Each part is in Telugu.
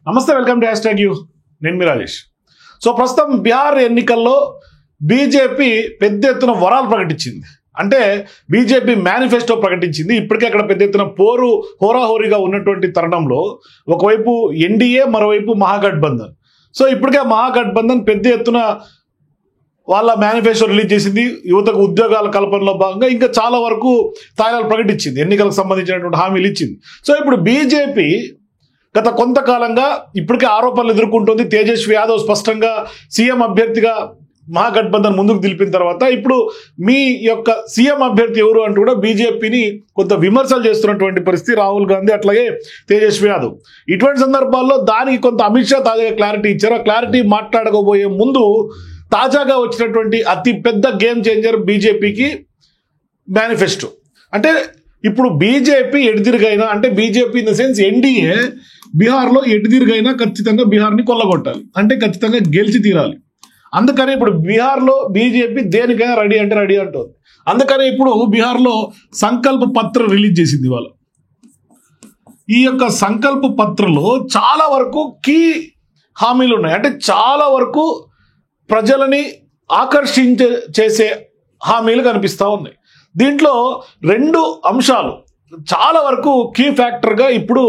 నమస్తే, వెల్కమ్ టు #యూ. నేను మీ రాజేష్. సో ప్రస్తుతం బీహార్ ఎన్నికల్లో బీజేపీ పెద్ద ఎత్తున వరాలు ప్రకటించింది. అంటే బీజేపీ మేనిఫెస్టో ప్రకటించింది. ఇప్పటికే అక్కడ పెద్ద ఎత్తున పోరు హోరాహోరీగా ఉన్నటువంటి తరుణంలో ఒకవైపు ఎన్డీఏ, మరోవైపు మహాగఠబంధన్. సో ఇప్పటికే మహాగఠబంధన్ పెద్ద ఎత్తున వాళ్ళ మేనిఫెస్టో రిలీజ్ చేసింది. యువతకు ఉద్యోగాల కల్పనలో భాగంగా ఇంకా చాలా వరకు తాయిలాలు ప్రకటించింది, ఎన్నికలకు సంబంధించినటువంటి హామీలు ఇచ్చింది. సో ఇప్పుడు బీజేపీ గత కొంతకాలంగా ఇప్పటికే ఆరోపణలు ఎదుర్కొంటుంది. తేజస్వి యాదవ్ స్పష్టంగా సీఎం అభ్యర్థిగా మహాగఠబంధన్ ముందుకు దిలిపిన తర్వాత ఇప్పుడు మీ యొక్క సీఎం అభ్యర్థి ఎవరు అంటూ కూడా బీజేపీని కొంత విమర్శలు చేస్తున్నటువంటి పరిస్థితి. రాహుల్ గాంధీ అట్లాగే తేజస్వి యాదవ్. ఇటువంటి సందర్భాల్లో దానికి కొంత అమిత్ షా తాజాగా క్లారిటీ ఇచ్చారు. ఆ క్లారిటీ మాట్లాడకపోయే ముందు తాజాగా వచ్చినటువంటి అతి పెద్ద గేమ్ చేంజర్ బీజేపీకి మేనిఫెస్టో. అంటే ఇప్పుడు బీజేపీ ఎటుదిరుగైనా, అంటే BJP in the sense NDA బీహార్లో ఎటుదిరుగైనా ఖచ్చితంగా బీహార్ని కొల్లగొట్టాలి, అంటే ఖచ్చితంగా గెలిచి తీరాలి. అందుకని ఇప్పుడు బీహార్లో బీజేపీ దేనికైనా రెడీ అంటే రెడీ అంటుంది. అందుకని ఇప్పుడు బీహార్లో సంకల్ప పత్ర రిలీజ్ చేసింది ఇవాళ. ఈ యొక్క సంకల్ప పత్రలో చాలా వరకు కీ హామీలు ఉన్నాయి. అంటే చాలా వరకు ప్రజలని చేసే హామీలు కనిపిస్తూ ఉన్నాయి. దీంట్లో రెండు అంశాలు చాలా వరకు కీ ఫ్యాక్టర్గా ఇప్పుడు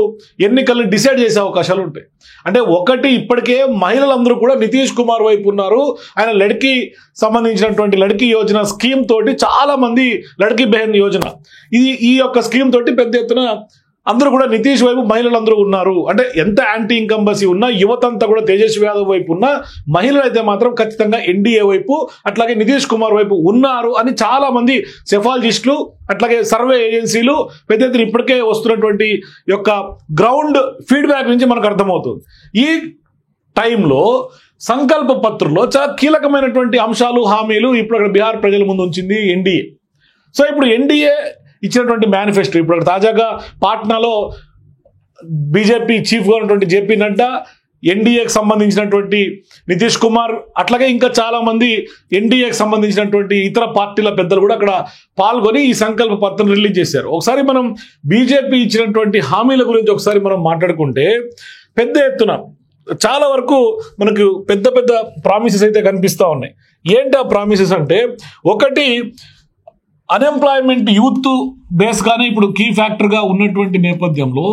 ఎన్నికలను డిసైడ్ చేసే అవకాశాలు ఉంటాయి. అంటే ఒకటి, ఇప్పటికే మహిళలందరూ కూడా నితీష్ కుమార్ వైపు ఉన్నారు. ఆయన లడ్కీ సంబంధించినటువంటి లడ్కీ యోజన స్కీమ్ తోటి చాలా మంది, లడ్కీ బెహన్ యోజన, ఈ యొక్క స్కీమ్ తోటి పెద్ద ఎత్తున అందరూ కూడా నితీష్ వైపు మహిళలందరూ ఉన్నారు. అంటే ఎంత యాంటీ ఇన్కంబసీ ఉన్నా, యువతంతా కూడా తేజస్వి యాదవ్ వైపు ఉన్నా, మహిళలు అయితే మాత్రం ఖచ్చితంగా ఎన్డీఏ వైపు అట్లాగే నితీష్ కుమార్ వైపు ఉన్నారు అని చాలా మంది సెఫాలజిస్టులు అట్లాగే సర్వే ఏజెన్సీలు పెద్ద ఎత్తున ఇప్పటికే వస్తున్నటువంటి యొక్క గ్రౌండ్ ఫీడ్బ్యాక్ నుంచి మనకు అర్థమవుతుంది. ఈ టైంలో సంకల్ప పత్రంలో చాలా కీలకమైనటువంటి అంశాలు, హామీలు ఇప్పుడు అక్కడ బీహార్ ప్రజల ముందు ఉంచింది ఎన్డీఏ. సో ఇప్పుడు ఎన్డీఏ ఇచ్చినటువంటి మేనిఫెస్టో, ఇప్పుడు తాజాగా పాట్నాలో బీజేపీ చీఫ్గా ఉన్నటువంటి జేపీ నడ్డా, ఎన్డీఏకి సంబంధించినటువంటి నితీష్ కుమార్, అట్లాగే ఇంకా చాలామంది ఎన్డీఏకి సంబంధించినటువంటి ఇతర పార్టీల పెద్దలు కూడా అక్కడ పాల్గొని ఈ సంకల్ప పత్రం రిలీజ్ చేశారు. ఒకసారి మనం బీజేపీ ఇచ్చినటువంటి హామీల గురించి ఒకసారి మనం మాట్లాడుకుంటే పెద్ద ఎత్తున చాలా వరకు మనకు పెద్ద పెద్ద ప్రామిసెస్ అయితే కనిపిస్తూ ఉన్నాయి. ఏంటి ఆ ప్రామిసెస్ అంటే, ఒకటి, అన్ఎంప్లాయ్మెంట్ యూత్ బేస్గానే ఇప్పుడు కీ ఫ్యాక్టర్గా ఉన్నటువంటి నేపథ్యంలో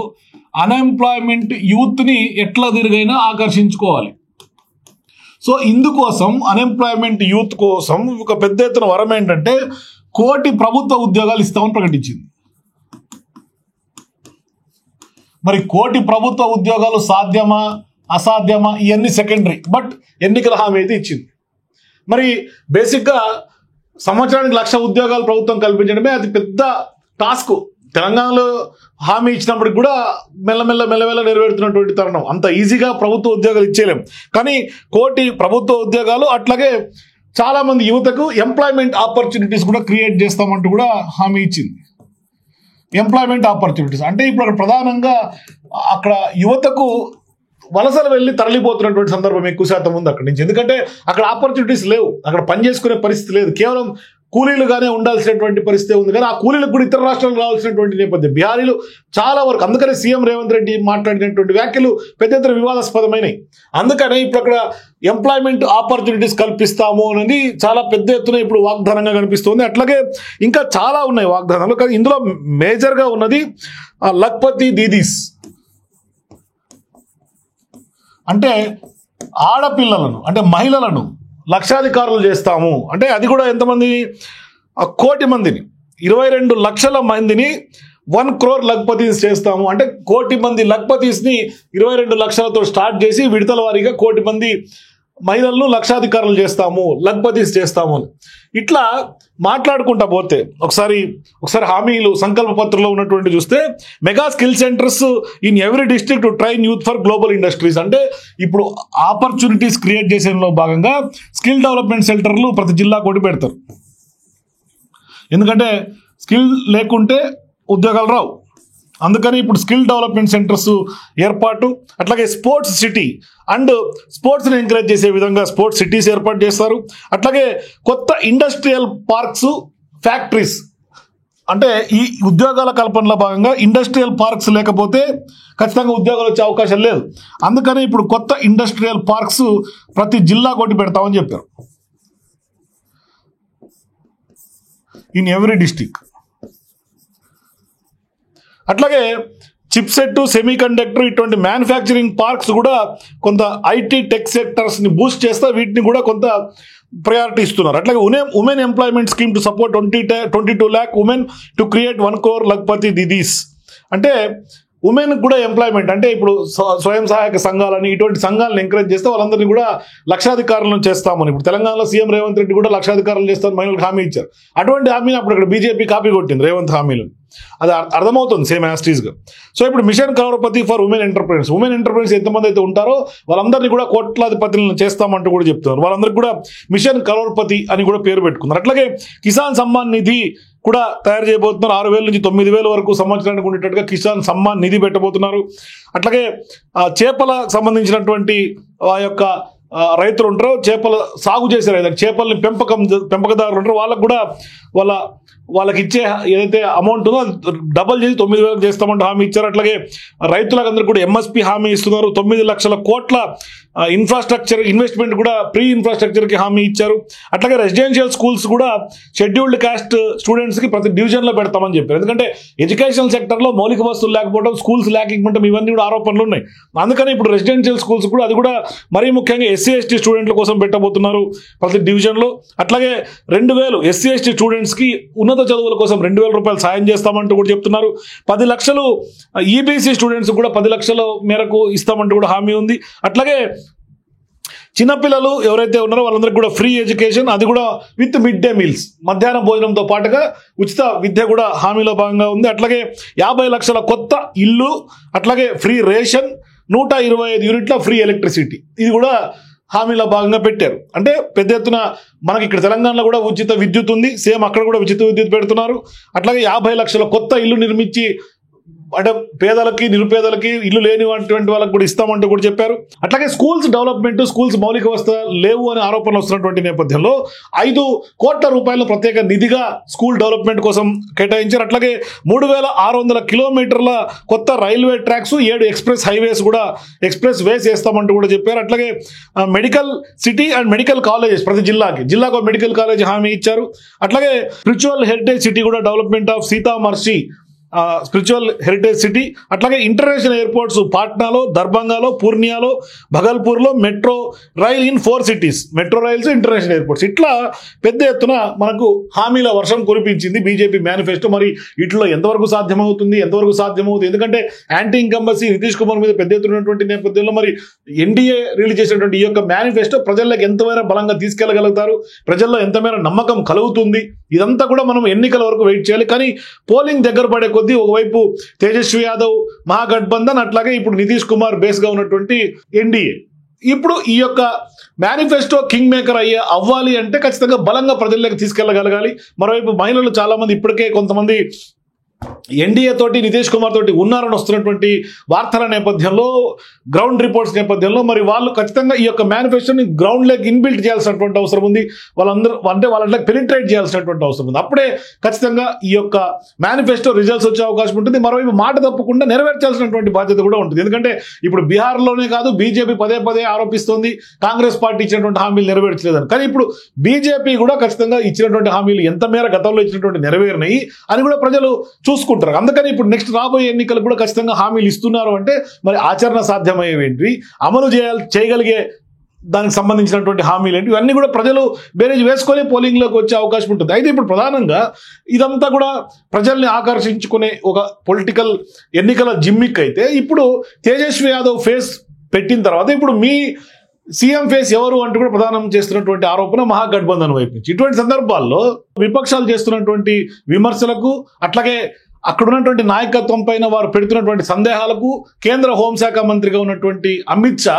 అన్ఎంప్లాయ్మెంట్ యూత్ని ఎట్లా తిరిగైనా ఆకర్షించుకోవాలి. సో ఇందుకోసం అన్ఎంప్లాయ్మెంట్ యూత్ కోసం ఒక పెద్ద ఎత్తున వరం ఏంటంటే 1 కోటి ప్రభుత్వ ఉద్యోగాలు ఇస్తామని ప్రకటించింది. మరి 1 కోటి ప్రభుత్వ ఉద్యోగాలు సాధ్యమా అసాధ్యమా ఇవన్నీ సెకండరీ, బట్ ఎన్నికల హామీ అయితే ఇచ్చింది. మరి బేసిక్గా సంవత్సరానికి 1,00,000 ఉద్యోగాలు ప్రభుత్వం కల్పించడమే అది పెద్ద టాస్క్. తెలంగాణలో హామీ ఇచ్చినప్పటికి కూడా మెల్లమెల్ల నెరవేరుతున్నటువంటి తరుణం. అంత ఈజీగా ప్రభుత్వ ఉద్యోగాలు ఇచ్చేయలేం. కానీ 1 కోటి ప్రభుత్వ ఉద్యోగాలు, అట్లాగే చాలా మంది యువతకు ఎంప్లాయ్మెంట్ ఆపర్చునిటీస్ కూడా క్రియేట్ చేస్తామంటూ కూడా హామీ ఇచ్చింది. ఎంప్లాయ్మెంట్ ఆపర్చునిటీస్ అంటే ఇప్పుడు అక్కడ ప్రధానంగా అక్కడ యువతకు వలసలు వెళ్ళి తరలిపోతున్నటువంటి సందర్భం ఎక్కువ శాతం ఉంది అక్కడి నుంచి. ఎందుకంటే అక్కడ ఆపర్చునిటీస్ లేవు, అక్కడ పని చేసుకునే పరిస్థితి లేదు, కేవలం కూలీలుగానే ఉండాల్సినటువంటి పరిస్థితి ఉంది. కానీ ఆ కూలీలకు కూడా ఇతర రాష్ట్రాలకు రావాల్సినటువంటి నేపథ్యం బీహారీలు చాలా వరకు. అందుకనే సీఎం రేవంత్ రెడ్డి మాట్లాడినటువంటి వ్యాఖ్యలు పెద్ద ఎత్తున వివాదాస్పదమైనవి. అందుకనే ఇప్పుడు అక్కడ ఎంప్లాయ్మెంట్ ఆపర్చునిటీస్ కల్పిస్తాము అనేది చాలా పెద్ద ఎత్తున ఇప్పుడు వాగ్దానంగా కనిపిస్తుంది. అట్లాగే ఇంకా చాలా ఉన్నాయి వాగ్దానాలు. కానీ ఇందులో మేజర్గా ఉన్నది లఖ్పతి దీదీస్, అంటే ఆడపిల్లలను, అంటే మహిళలను లక్షాధికారులు చేస్తాము. అంటే అది కూడా ఎంతమంది, 1 కోటి మందిని, 22 లక్షల మందిని 1 crore లఖ్పతీస్ చేస్తాము. అంటే 1 కోటి మంది లఖ్పతీస్ని 22 లక్షలతో స్టార్ట్ చేసి విడతల వారీగా 1 కోటి మంది మహిళలను లక్షాధికారులు చేస్తాము, లఖ్పతీస్ చేస్తాము అని ఇట్లా మాట్లాడుకుంటా పోతే ఒకసారి హామీలు సంకల్ప పత్రంలో ఉన్నటువంటి చూస్తే, mega skill centres in every district to train youth for global industries. అంటే ఇప్పుడు ఆపర్చునిటీస్ క్రియేట్ చేసేలో భాగంగా స్కిల్ డెవలప్మెంట్ సెంటర్లు ప్రతి జిల్లా కూడా పెడతారు. ఎందుకంటే స్కిల్ లేకుంటే ఉద్యోగాలు రావు. అందుకని ఇప్పుడు స్కిల్ డెవలప్మెంట్ సెంటర్స్ ఏర్పాటు, అట్లాగే స్పోర్ట్స్ సిటీ అండ్ స్పోర్ట్స్ని ఎంకరేజ్ చేసే విధంగా స్పోర్ట్స్ సిటీస్ ఏర్పాటు చేస్తారు. అట్లాగే కొత్త ఇండస్ట్రియల్ పార్క్స్, ఫ్యాక్టరీస్ అంటే ఈ ఉద్యోగాల కల్పనలో భాగంగా ఇండస్ట్రియల్ పార్క్స్ లేకపోతే ఖచ్చితంగా ఉద్యోగాలు వచ్చే అవకాశం లేదు. అందుకని ఇప్పుడు కొత్త ఇండస్ట్రియల్ పార్క్స్ ప్రతి జిల్లా కొట్టి పెడతామని చెప్పారు, ఇన్ ఎవ్రీ డిస్టిక్. అట్లాగే చిప్సెట్, సెమీ కండక్టర్ ఇటువంటి మ్యానుఫ్యాక్చరింగ్ పార్క్స్ కూడా కొంత ఐటీ టెక్ సెక్టర్స్ని బూస్ట్ చేస్తే వీటిని కూడా కొంత ప్రయారిటీ ఇస్తున్నారు. అట్లాగే women employment scheme to support 22 lakh women to create 1 crore Lakhpati Didis. అంటే ఉమెన్ కూడా ఎంప్లాయ్మెంట్, అంటే ఇప్పుడు స్వయం సహాయక సంఘాలని ఇటువంటి సంఘాలను ఎంకరేజ్ చేస్తే వాళ్ళందరినీ కూడా లక్షాధికారులను చేస్తామని ఇప్పుడు తెలంగాణలో సీఎం రేవంత్ రెడ్డి కూడా లక్షాధికారులు చేస్తామని మహిళలకు హామీ ఇచ్చారు. అటువంటి హామీని అప్పుడు ఇక్కడ బీజేపీ కాపీ కొట్టింది రేవంత్ హామీలను. అది అర్థమవుతుంది సేమ్ యాస్టీస్గా. సో ఇప్పుడు machine crorepati for women entrepreneurs ఎంతమంది అయితే ఉంటారో వాళ్ళందరినీ కూడా కోట్లాధిపతులను చేస్తామంటూ కూడా చెప్తున్నారు. వాళ్ళందరికీ కూడా మిషన్ కరోర్పతి అని కూడా పేరు పెట్టుకున్నారు. అట్లాగే కిసాన్ సమ్మాన్ నిధి కూడా తయారు చేయబోతున్నారు. 6,000 నుంచి 9,000 వరకు సంవత్సరానికి ఉండేటట్టుగా కిసాన్ సమ్మాన్ నిధి పెట్టబోతున్నారు. అట్లాగే చేపల సంబంధించినటువంటి ఆ యొక్క రైతులు ఉంటారో, చేపల సాగు చేసే రైతులు, చేపల్ని పెంపకదారులు ఉంటారో వాళ్ళకు కూడా వాళ్ళకి ఇచ్చే ఏదైతే అమౌంట్ ఉందో అది డబల్ చేసి 9,000 చేస్తామంటూ హామీ ఇచ్చారు. అట్లాగే రైతులందరికీ కూడా ఎంఎస్పీ హామీ ఇస్తున్నారు. 9 లక్షల కోట్ల ఇన్ఫ్రాస్ట్రక్చర్ ఇన్వెస్ట్మెంట్ కూడా ప్రీ ఇన్ఫ్రాస్ట్రక్చర్కి హామీ ఇచ్చారు. అట్లాగే రెసిడెన్షియల్ స్కూల్స్ కూడా షెడ్యూల్డ్ కాస్ట్ స్టూడెంట్స్కి ప్రతి డివిజన్లో పెడతామని చెప్పారు. ఎందుకంటే ఎడ్యుకేషన్ సెక్టర్లో మౌలిక వస్తువులు లేకపోవడం, స్కూల్స్ ల్యాకింగ్ ఉండటం ఇవన్నీ కూడా ఆరోపణలు ఉన్నాయి. అందుకని ఇప్పుడు రెసిడెన్షియల్ స్కూల్స్ కూడా అది కూడా మరీ ముఖ్యంగా ఎస్సీ ఎస్టీ స్టూడెంట్ల కోసం పెట్టబోతున్నారు ప్రతి డివిజన్లో. అట్లాగే 2,000 ఎస్సీ ఎస్టీ స్టూడెంట్స్కి ఉన్నత చదువుల కోసం 2,000 రూపాయలు సాయం చేస్తామంటూ కూడా చెప్తున్నారు. 10 లక్షలు ఈబీసీ స్టూడెంట్స్ కూడా 10 లక్షల మేరకు ఇస్తామంటూ కూడా హామీ ఉంది. అట్లాగే చిన్నపిల్లలు ఎవరైతే ఉన్నారో వాళ్ళందరికీ కూడా ఫ్రీ ఎడ్యుకేషన్, అది కూడా విత్ మిడ్ డే మీల్స్, మధ్యాహ్నం భోజనంతో పాటుగా ఉచిత విద్య కూడా హామీలో భాగంగా ఉంది. అట్లాగే 50 లక్షల కొత్త ఇల్లు, అట్లాగే ఫ్రీ రేషన్, 125 యూనిట్ల ఫ్రీ ఎలక్ట్రిసిటీ, ఇది కూడా హామీలో భాగంగా పెట్టారు. అంటే పెద్ద ఎత్తున మనకి ఇక్కడ తెలంగాణలో కూడా ఉచిత విద్యుత్ ఉంది, సేమ్ అక్కడ కూడా ఉచిత విద్యుత్ పెడుతున్నారు. అట్లాగే 50 లక్షల కొత్త ఇల్లు నిర్మించి అంటే పేదలకి నిరుపేదలకి ఇల్లు లేనిటువంటి వాళ్ళకి కూడా ఇస్తామంటూ కూడా చెప్పారు. అట్లాగే స్కూల్స్ డెవలప్మెంట్, స్కూల్స్ మౌలిక వసతులు లేవు అనే ఆరోపణలు వస్తున్నటువంటి నేపథ్యంలో 5 కోట్ల రూపాయల ప్రత్యేక నిధిగా స్కూల్ డెవలప్మెంట్ కోసం కేటాయించారు. అట్లాగే 3,600 కిలోమీటర్ల కొత్త రైల్వే ట్రాక్స్, 7 ఎక్స్ప్రెస్ హైవేస్ కూడా ఎక్స్ప్రెస్ వేస్ వేస్తామంటూ కూడా చెప్పారు. అట్లాగే medical city and medical colleges ప్రతి జిల్లాకు మెడికల్ కాలేజ్ హామీ ఇచ్చారు. అట్లాగే స్పిరిచువల్ హెరిటేజ్ సిటీ కూడా development of Sitamarhi spiritual heritage city. అట్లాగే ఇంటర్నేషనల్ ఎయిర్పోర్ట్స్ పాట్నాలో, దర్భంగాలో, పూర్ణియాలో, భగల్పూర్లో metro rail in 4 cities, metro rails, international airports, ఇట్లా పెద్ద ఎత్తున మనకు హామీల వర్షం కురిపించింది బీజేపీ మేనిఫెస్టో. మరి వీటిలో ఎంతవరకు సాధ్యమవుతుంది? ఎందుకంటే యాంటీ ఇన్కంబెన్సీ నితీష్ కుమార్ మీద పెద్ద ఎత్తున ఉన్నటువంటి నేపథ్యంలో మరి ఎన్డీఏ రిలీజ్ చేసినటువంటి ఈ యొక్క మేనిఫెస్టో ప్రజల్లోకి ఎంతమేర బలంగా తీసుకెళ్లగలుగుతారు, ప్రజల్లో ఎంతమేర నమ్మకం కలుగుతుంది, ఇదంతా కూడా మనం ఎన్నికల వరకు వెయిట్ చేయాలి. కానీ పోలింగ్ దగ్గర పడే కొద్దీ ఒకవైపు తేజస్వి యాదవ్ మహాగఠబంధన్, అట్లాగే ఇప్పుడు నితీష్ కుమార్ బేస్ గా ఉన్నటువంటి ఎన్డీఏ, ఇప్పుడు ఈ యొక్క మేనిఫెస్టో కింగ్ మేకర్ అవ్వాలి అంటే ఖచ్చితంగా బలంగా ప్రజల్లోకి తీసుకెళ్లగలగాలి. మరోవైపు మహిళలు చాలా మంది ఇప్పటికే కొంతమంది ఎన్డీఏ తోటి నితీష్ కుమార్ తోటి ఉన్నారని వస్తున్నటువంటి వార్తల నేపథ్యంలో, గ్రౌండ్ రిపోర్ట్స్ నేపథ్యంలో మరి వాళ్ళు ఖచ్చితంగా ఈ యొక్క మేనిఫెస్టోని గ్రౌండ్ లెగ్ ఇన్బిల్ట్ చేయాల్సినటువంటి అవసరం ఉంది. వాళ్ళ పెనిట్రేట్ చేయాల్సినటువంటి అవసరం ఉంది. అప్పుడే ఖచ్చితంగా ఈ యొక్క మేనిఫెస్టో రిజల్ట్స్ వచ్చే అవకాశం ఉంటుంది. మరోవైపు మాట తప్పకుండా నెరవేర్చాల్సినటువంటి బాధ్యత కూడా ఉంటుంది. ఎందుకంటే ఇప్పుడు బీహార్లోనే కాదు, బీజేపీ పదే ఆరోపిస్తోంది కాంగ్రెస్ పార్టీ ఇచ్చినటువంటి హామీలు నెరవేర్చలేదని. కానీ ఇప్పుడు బీజేపీ కూడా ఖచ్చితంగా ఇచ్చినటువంటి హామీలు ఎంత మేర గతంలో ఇచ్చినటువంటి నెరవేరినాయి అని కూడా ప్రజలు చూసుకుంటారు. అందుకని ఇప్పుడు నెక్స్ట్ రాబోయే ఎన్నికలు కూడా ఖచ్చితంగా హామీలు ఇస్తున్నారు అంటే మరి ఆచరణ సాధ్యమయ్యేవి, అమలు చేయగలిగే దానికి సంబంధించినటువంటి హామీలు ఏంటి, ఇవన్నీ కూడా ప్రజలు బేరేజ్ వేసుకొని పోలింగ్లోకి వచ్చే అవకాశం ఉంటుంది. అయితే ఇప్పుడు ప్రధానంగా ఇదంతా కూడా ప్రజల్ని ఆకర్షించుకునే ఒక పొలిటికల్ ఎన్నికల జిమ్మిక్ అయితే, ఇప్పుడు తేజస్వి యాదవ్ ఫేస్ పెట్టిన తర్వాత ఇప్పుడు మీ సీఎం ఫేస్ ఎవరు అంటూ కూడా ప్రధానం చేస్తున్నటువంటి ఆరోపణ మహాగఠబంధన్ వైపు నుంచి. ఇటువంటి సందర్భాల్లో విపక్షాలు చేస్తున్నటువంటి విమర్శలకు, అట్లాగే అక్కడ ఉన్నటువంటి నాయకత్వం పైన వారు పెడుతున్నటువంటి సందేహాలకు కేంద్ర హోంశాఖ మంత్రిగా ఉన్నటువంటి అమిత్ షా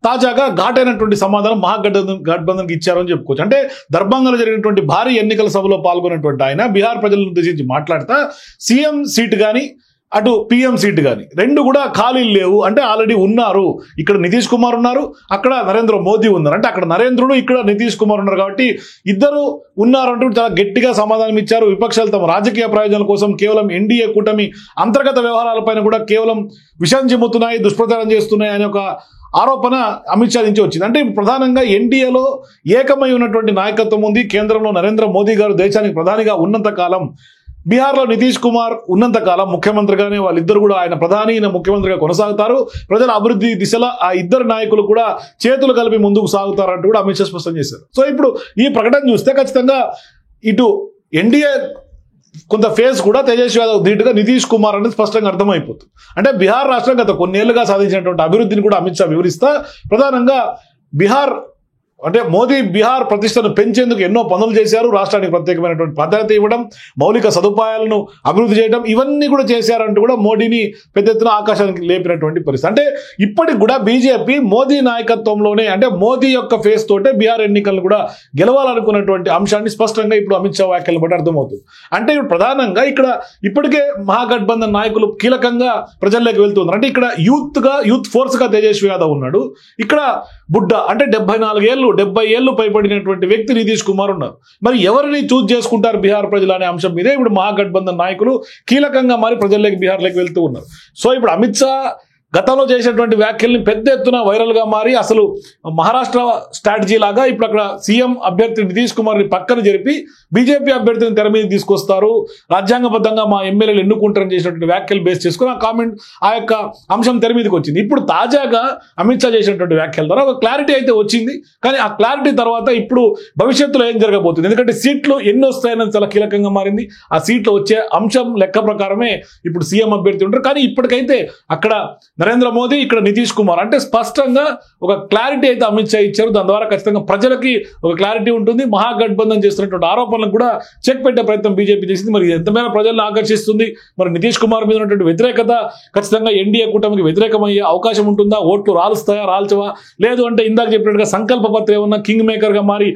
తాజాగా ఘాటైనటువంటి సమాధానం మహాగఠబంధన్కి ఇచ్చారని చెప్పుకోవచ్చు. అంటే దర్భంగాలో జరిగినటువంటి భారీ ఎన్నికల సభలో పాల్గొన్నటువంటి ఆయన బీహార్ ప్రజలను ఉద్దేశించి మాట్లాడుతా సీఎం సీట్ కానీ, అటు పిఎం సీట్ కానీ రెండు కూడా ఖాళీలు లేవు. అంటే ఆల్రెడీ ఉన్నారు. ఇక్కడ నితీష్ కుమార్ ఉన్నారు, అక్కడ నరేంద్ర మోదీ ఉన్నారు. అంటే అక్కడ నరేంద్రుడు, ఇక్కడ నితీష్ కుమార్ ఉన్నారు. కాబట్టి ఇద్దరు ఉన్నారు అంటూ చాలా గట్టిగా సమాధానం ఇచ్చారు. విపక్షాలు తమ రాజకీయ ప్రయోజనాల కోసం కేవలం ఎన్డీఏ కూటమి అంతర్గత వ్యవహారాలపైన కూడా కేవలం విషం చిమ్ముతున్నాయి, దుష్ప్రచారం చేస్తున్నాయి అనే ఒక ఆరోపణ అమిత్ షా నుంచి వచ్చింది. అంటే ప్రధానంగా ఎన్డీఏలో ఏకమై ఉన్నటువంటి నాయకత్వం ఉంది. కేంద్రంలో నరేంద్ర మోదీ గారు దేశానికి ప్రధానిగా ఉన్నంత కాలం, బీహార్లో నితీష్ కుమార్ ఉన్నంత కాలం ముఖ్యమంత్రిగానే వాళ్ళిద్దరు కూడా ఆయన ప్రధాని, ఈయన ముఖ్యమంత్రిగా కొనసాగుతారు. ప్రజల అభివృద్ధి దిశలో ఆ ఇద్దరు నాయకులు కూడా చేతులు కలిపి ముందుకు సాగుతారంటూ కూడా అమిత్ షా స్పష్టం చేశారు. సో ఇప్పుడు ఈ ప్రకటన చూస్తే ఖచ్చితంగా ఇటు ఎన్డీఏ కొంత ఫేస్ కూడా తేజస్వి యాదవ్ ధీటుగా నితీష్ కుమార్ అనేది స్పష్టంగా అర్థమైపోతుంది. అంటే బీహార్ రాష్ట్రం గత కొన్నేళ్లుగా సాధించినటువంటి అభివృద్ధిని కూడా అమిత్ షా వివరిస్తా ప్రధానంగా బీహార్ అంటే మోదీ బీహార్ ప్రతిష్టను పెంచేందుకు ఎన్నో పనులు చేశారు. రాష్ట్రానికి ప్రత్యేకమైనటువంటి ప్రాధాన్యత ఇవ్వడం, మౌలిక సదుపాయాలను అభివృద్ధి చేయడం, ఇవన్నీ కూడా చేశారంటూ కూడా మోడీని పెద్ద ఎత్తున ఆకాశానికి లేపినటువంటి పరిస్థితి. అంటే ఇప్పటికి కూడా బీజేపీ మోదీ నాయకత్వంలోనే, అంటే మోదీ యొక్క ఫేస్ తోటే బీహార్ ఎన్నికలను కూడా గెలవాలనుకున్నటువంటి అంశాన్ని స్పష్టంగా ఇప్పుడు అమిత్ షా వ్యాఖ్యలను బట్టి అర్థమవుతుంది. అంటే ఇప్పుడు ప్రధానంగా ఇక్కడ ఇప్పటికే మహాగఠబంధన్ నాయకులు కీలకంగా ప్రజల్లోకి వెళ్తున్నారు. అంటే ఇక్కడ యూత్ ఫోర్స్ గా తేజస్వి యాదవ్ ఉన్నాడు. ఇక్కడ బుడ్డ అంటే 70 ఏళ్ళు పైబడినటువంటి వ్యక్తి నితీష్ కుమార్ ఉన్నారు. మరి ఎవరిని చూజ్ చేసుకుంటారు బీహార్ ప్రజలు అనే అంశం మీదే ఇప్పుడు మహాగఠబంధన్ నాయకులు కీలకంగా మారి ప్రజల్లోకి బీహార్లోకి వెళ్తూ ఉన్నారు. సో ఇప్పుడు అమిత్ షా గతంలో చేసినటువంటి వ్యాఖ్యల్ని పెద్ద ఎత్తున వైరల్గా మారి అసలు మహారాష్ట్ర స్ట్రాటజీ లాగా ఇప్పుడు అక్కడ సీఎం అభ్యర్థి నితీష్ కుమార్ని పక్కన జరిపి బీజేపీ అభ్యర్థిని తెర మీద తీసుకొస్తారు, రాజ్యాంగబద్ధంగా మా ఎమ్మెల్యేలు ఎన్నుకుంటారని చేసినటువంటి వ్యాఖ్యలు బేస్ చేసుకుని ఆ యొక్క అంశం తెర మీదకి వచ్చింది. ఇప్పుడు తాజాగా అమిత్ షా చేసినటువంటి వ్యాఖ్యల ద్వారా ఒక క్లారిటీ అయితే వచ్చింది. కానీ ఆ క్లారిటీ తర్వాత ఇప్పుడు భవిష్యత్తులో ఏం జరగబోతుంది, ఎందుకంటే సీట్లు ఎన్ని వస్తాయన్నది చాలా కీలకంగా మారింది. ఆ సీట్లు వచ్చే అంశం లెక్క ప్రకారమే ఇప్పుడు సీఎం అభ్యర్థి ఉంటారు. కానీ ఇప్పటికైతే అక్కడ నరేంద్ర మోదీ, ఇక్కడ నితీష్ కుమార్ అంటే స్పష్టంగా ఒక క్లారిటీ అయితే అమిత్ షా ఇచ్చారు. దాని ద్వారా ఖచ్చితంగా ప్రజలకి ఒక క్లారిటీ ఉంటుంది. మహాగఠబంధన్ చేస్తున్నటువంటి ఆరోపణలకు కూడా చెక్ పెట్టే ప్రయత్నం బీజేపీ చేసింది. మరి ఎంతమేర ప్రజలను ఆకర్షిస్తుంది, మరి నితీష్ కుమార్ మీద ఉన్నటువంటి వ్యతిరేకత ఖచ్చితంగా ఎన్డీఏ కూటమికి వ్యతిరేకమయ్యే అవకాశం ఉంటుందా, ఓట్లు రాలుస్తాయా రాల్చవా, లేదు అంటే ఇందాక చెప్పినట్టుగా సంకల్ప పత్రం ఏమన్నా కింగ్ మేకర్ గా మారి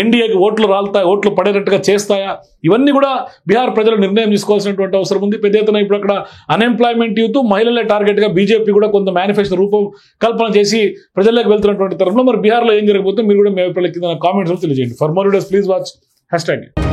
ఎన్డీఏకి ఓట్లు రాలుతాయి, ఓట్లు పడేటట్టుగా చేస్తాయా, ఇవన్నీ కూడా బీహార్ ప్రజలు నిర్ణయం తీసుకోవాల్సినటువంటి అవసరం ఉంది. పెద్ద ఎత్తున ఇప్పుడు అక్కడ అన్ఎంప్లాయ్మెంట్ యూత్, మహిళలే టార్గెట్ గా బీజేపీ కూడా కొంత మేనిఫెస్టో రూపం కల్పన చేసి ప్రజల్లోకి వెళ్తున్నటువంటి తరంలో మరి బీహార్లో ఏం జరగబోతుందో మీరు కూడా మీ అభిప్రాయాల కింద కామెంట్స్ తెలియజేయండి. For more videos please watch #.